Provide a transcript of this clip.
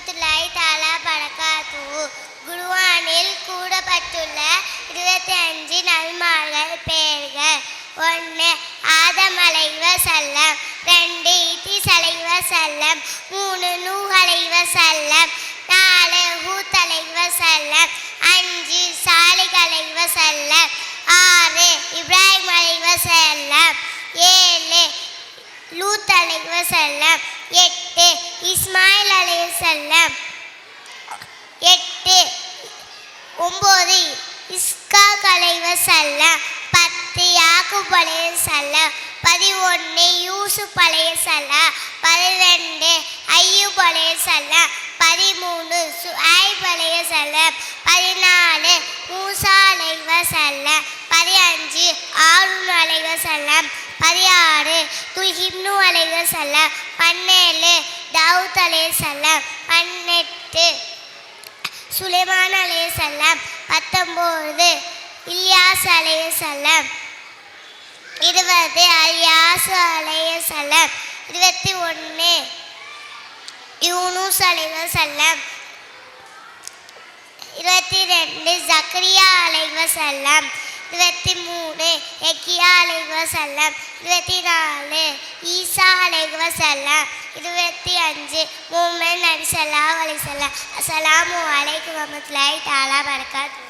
வரமத்துல்லாஹி தஆலா பரகாத்துஹு. குர்ஆனில் கூறப்பட்டுள்ள 25 நபிமார்கள் பெயர்கள்: 1 ஆதம் அலைஹிஸ்ஸலாம், 2 இத்ரீஸ் அலைஹிஸ்ஸலாம், 3 நூஹ் அலைஹிஸ்ஸலாம், 4 ஹூத் அலைஹிஸ்ஸலாம், 5 சாலிஹ் அலைஹிஸ்ஸலாம், 6 இப்ராஹிம் அலைஹிஸ்ஸலாம், 7 லூத் அலைஹிஸ்ஸலாம், 8 இஸ்மாயில் அலைஹிஸ்ஸலாம், 9 இஸ்காக் அலைஹிஸ்ஸலாம், 10 யாக்கூப் அலைஹிஸ்ஸலாம், 11 யூசுப் அலைஹிஸ்ஸலாம், 12 அய்யூப் அலைஹிஸ்ஸலாம், 13 சுஐப் அலைஹிஸ்ஸலாம், 14 மூசா அலைஹிஸ்ஸலாம், 15 ஆரூன் அலைஹிஸ்ஸலாம், 16 துல்கிப்னு அலைஹிஸ்ஸலாம், 17 தாவூத் அலைஹிஸ்ஸலாம், 18 சுலைமான் அலைஹிஸ்ஸலாம், 19 இல்யாஸ் அலைஹிஸ்ஸலாம், 20 அல்யாஸ் அலைஹிஸ்ஸலாம், 21 யூனுஸ் அலைஹிஸ்ஸலாம், 22 ஜக்கரியா அலைஹிஸ்ஸலாம், 23 யஹ்யா அலைஹிஸ்ஸலாம், 24 ஈசா அலைஹிஸ்ஸலாம், 25 முஹம்மது நபி ஸல்லல்லாஹு அலைஹி வஸல்லம். அஸ்ஸலாமு அலைக்கும் வரஹ்மத்துல்லாஹி தஆலா பரகாத்துஹு.